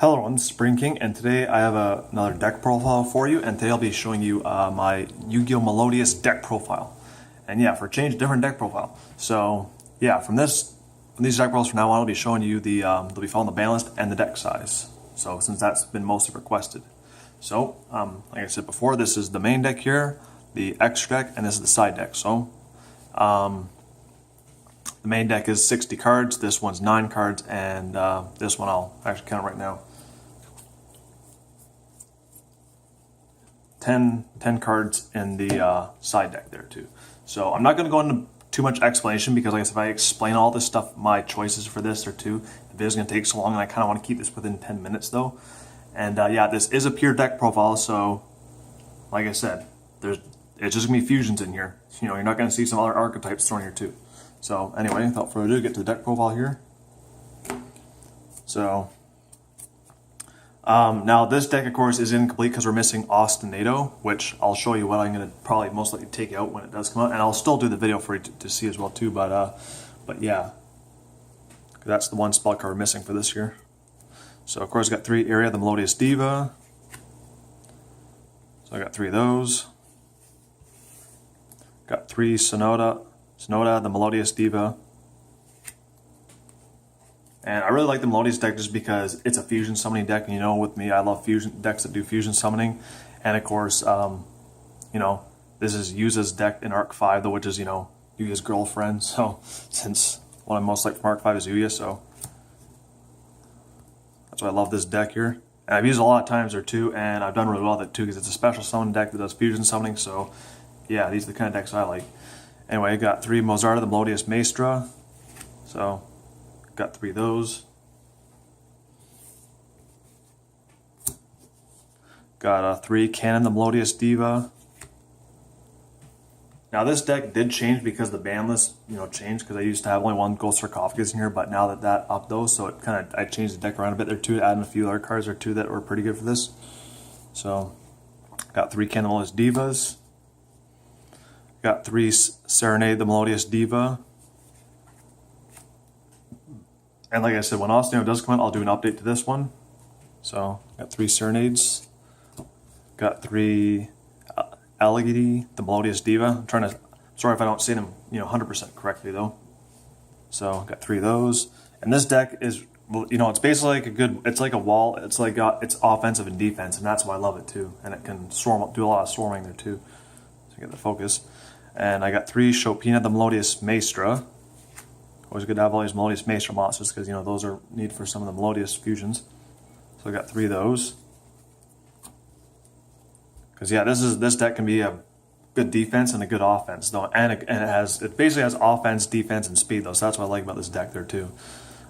Hello everyone, this is Spring King, and today I have another deck profile for you, and today I'll be showing you my Yu-Gi-Oh! Melodious deck profile. And yeah, for a change, different deck profile. So yeah, from these deck profiles from now on, I'll be showing you they'll be following the ban list and the deck size. So since that's been mostly requested. So, like I said before, this is the main deck here, the extra deck, and this is the side deck. So, the main deck is 60 cards, this one's 9 cards, and this one I'll actually count right now. 10 cards in the side deck there too. So I'm not going to go into too much explanation because, like I said, if I explain all this stuff, my choices for this or two, the video's going to take so long, and I kind of want to keep this within 10 minutes though. And yeah, this is a pure deck profile, so like I said, it's just going to be fusions in here. You know, you're not going to see some other archetypes thrown here too. So anyway, without further ado, get to the deck profile here. So now this deck, of course, is incomplete because we're missing Ostinato, which I'll show you what I'm going to probably most likely take out when it does come out, and I'll still do the video for you to see as well too. But yeah, that's the one spell card we're missing for this year. So of course, I got 3 Area, the Melodious Diva. So I got 3 of those. Got 3 Sonoda, the Melodious Diva. And I really like the Melodious deck just because it's a fusion summoning deck, and you know, with me, I love fusion decks that do fusion summoning. And of course, you know, this is Yuza's deck in Arc 5, though, which is, you know, Yuya's girlfriend. So since what I most like from Arc 5 is Yuya, so that's why I love this deck here. And I've used it a lot of times there too, and I've done really well with it too because it's a special summon deck that does fusion summoning. So yeah, these are the kind of decks I like. Anyway, I got 3 Mozarta, the Melodious Maestra. So got 3 of those. Got 3 Cannon, the Melodious Diva. Now this deck did change because the ban list, you know, changed, because I used to have only 1 Gold Sarcophagus in here, but now that upped those, so it kind of, I changed the deck around a bit there too, adding a few other cards or 2 that were pretty good for this. So got 3 Cannon, the Melodious Divas. Got 3 Serenade, the Melodious Diva. And like I said, when Ostinato does come out, I'll do an update to this one. So got 3 Serenades. Got 3 Alligity, the Melodious Diva. Sorry if I don't say them, you know, 100% correctly though. So got 3 of those. And this deck is, you know, it's basically like it's like a wall. It's like it's offensive and defense, and that's why I love it too. And it can do a lot of swarming there too. So get the focus. And I got 3 Chopina, the Melodious Maestra. Always good to have all these Melodious Maestra monsters because, you know, those are needed for some of the Melodious fusions. So I got 3 of those. Because yeah, this deck can be a good defense and a good offense though, and it basically has offense, defense, and speed though. So that's what I like about this deck there too.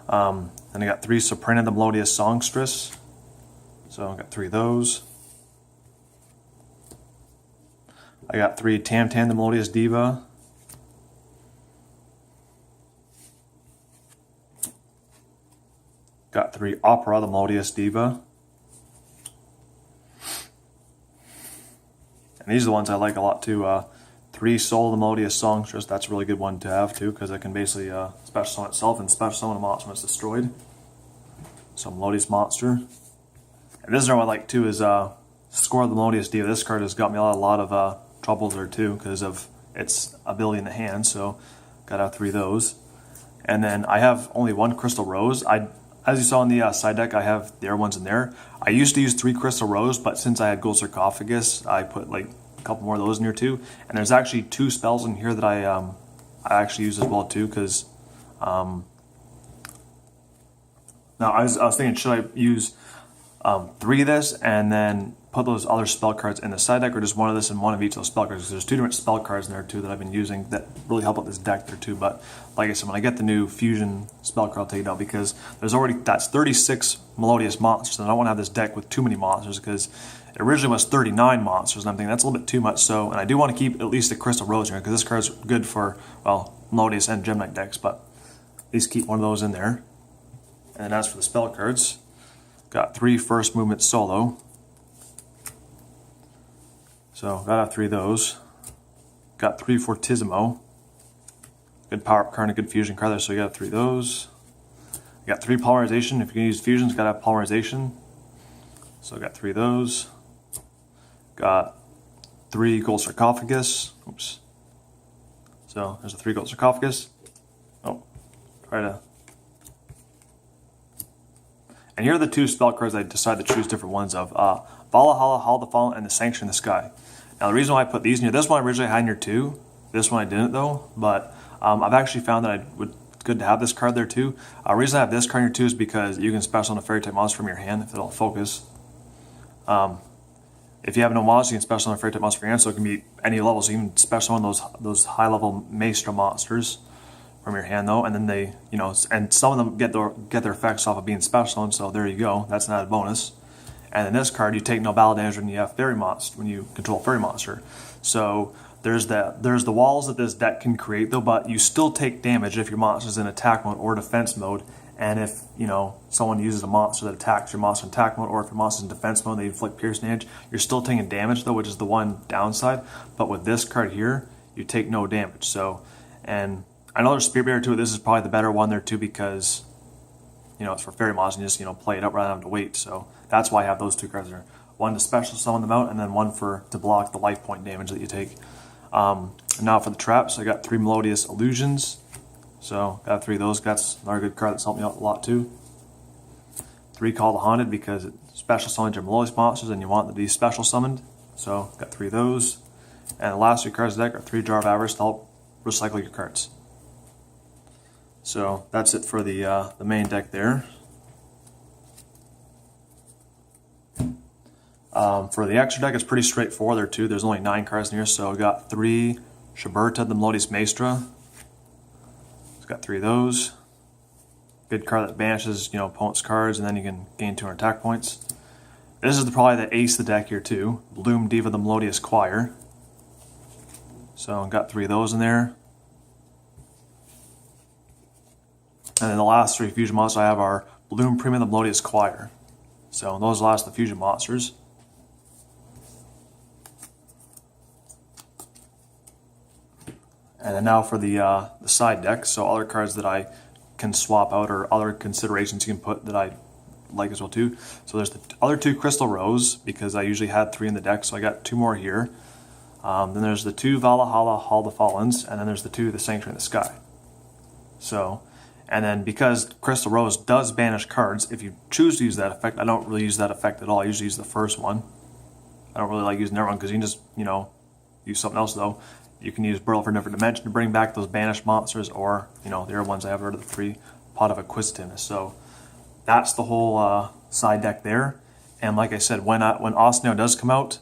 And I got 3 Soprano, the Melodious Songstress. So I got 3 of those. I got 3 Tam Tam, the Melodious Diva. Got 3 Opera, the Melodious Diva. And these are the ones I like a lot too. 3 Soul, the Melodious Songstress. That's a really good one to have too, because it can basically special summon itself and special summon a monster when it's destroyed. So Melodious Monster. And this is what I like too, is Score the Melodious Diva. This card has got me a lot of troubles there too because of its ability in the hand. So gotta have 3 of those. And then I have only 1 Crystal Rose. As you saw in the side deck, I have the other ones in there. I used to use 3 Crystal Rose, but since I had Gold Sarcophagus, I put like a couple more of those in here too. And there's actually 2 spells in here that I actually use as well too, because now I was thinking, should I use 3 of this and then put those other spell cards in the side deck, or just 1 of this and 1 of each of those spell cards? Because there's 2 different spell cards in there too that I've been using that really help out this deck there too. But like I said, when I get the new fusion spell card, I'll take it out, because that's 36 Melodious monsters, and I don't want to have this deck with too many monsters, because it originally was 39 monsters, and I'm thinking that's a little bit too much. So, and I do want to keep at least a Crystal Rose in here, because this card's good for, well, Melodious and Gem Knight decks, but at least keep 1 of those in there. And then as for the spell cards, got 3 First Movement Solo. So gotta have 3 of those. Got 3 Fortissimo. Good power up card and a good fusion card there, so you got 3 of those. You got 3 polymerization. If you're going to use fusions, got to have polymerization. So I got 3 of those. Got 3 gold sarcophagus. Oops. So there's a 3 gold sarcophagus. Oh, try to. And here are the 2 spell cards I decided to choose different ones of. Valhalla, Hall of the Fallen, and the Sanction in the Sky. Now the reason why I put these in here, this one I originally had in here too. This one I didn't though, but I've actually found that good to have this card there too. The reason I have this card in here too is because you can special on a fairy type monster from your hand if it'll focus. If you have no monster, you can special on a fairy type monster from your hand, so it can be any level. So you can special on those high level Maestro monsters from your hand though, and then they, and some of them get their effects off of being special, and so there you go. That's an added bonus. And in this card, you take no battle damage when you have fairy monster, when you control a fairy monster. So there's the walls that this deck can create though, but you still take damage if your monster's in attack mode or defense mode. And if someone uses a monster that attacks your monster in attack mode, or if your monster's in defense mode, they inflict piercing damage, you're still taking damage though, which is the one downside. But with this card here, you take no damage. So, and I know there's Spirit Barrier too. This is probably the better one there too, because it's for fairy monsters, and you just play it up rather than have to wait. So that's why I have those 2 cards there. One to special summon them out, and then one to block the life point damage that you take. And now for the traps, I got 3 Melodious Illusions. So got 3 of those. That's another good card that's helped me out a lot too. 3 Call the Haunted, because it special summons your Melodious monsters and you want them to be special summoned. So got 3 of those. And the last 3 cards of the deck are 3 Jar of Avarice to help recycle your cards. So that's it for the main deck there. For the extra deck, it's pretty straightforward there too. There's only 9 cards in here, so I got 3 Shaberta, the Melodious Maestra. It's got 3 of those. Good card that banishes, opponent's cards, and then you can gain 200 attack points. This is probably the ace of the deck here too. Bloom Diva, the Melodious Choir. So I got 3 of those in there. And then the last 3 fusion monsters I have are Bloom Premium, the Melodious Choir. So those are the last of the fusion monsters. And then now for the side deck. So other cards that I can swap out, or other considerations you can put that I like as well too. So there's the other 2 Crystal Rose, because I usually had 3 in the deck, so I got 2 more here. Then there's the 2 Valhalla, Hall of the Fallens, and then there's the 2 The Sanctuary in the Sky. So, and then because Crystal Rose does banish cards, if you choose to use that effect, I don't really use that effect at all. I usually use the first one. I don't really like using that one, because you can just, use something else though. You can use Burrow for a different dimension to bring back those banished monsters, or, the other ones I have are the 3 Pot of Acquisitiveness. So that's the whole side deck there. And like I said, when Ostenio does come out,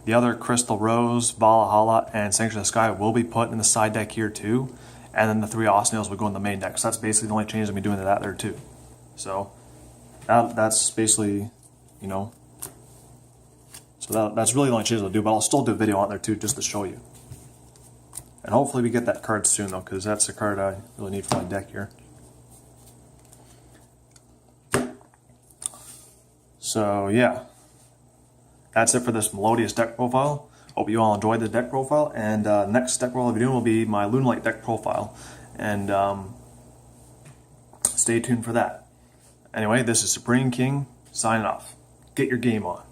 the other Crystal Rose, Valhalla, and Sanctuary of the Sky will be put in the side deck here too. And then the 3 Ostenios will go in the main deck. So that's basically the only change I'll be doing to that there too. So that's basically, so that's really the only change I'll do. But I'll still do a video on there too, just to show you. And hopefully we get that card soon though, because that's the card I really need for my deck here. So yeah, that's it for this Melodious deck profile. Hope you all enjoyed the deck profile, and next deck profile I'll be doing will be my Lunalight deck profile, and stay tuned for that. Anyway, this is Supreme King signing off. Get your game on.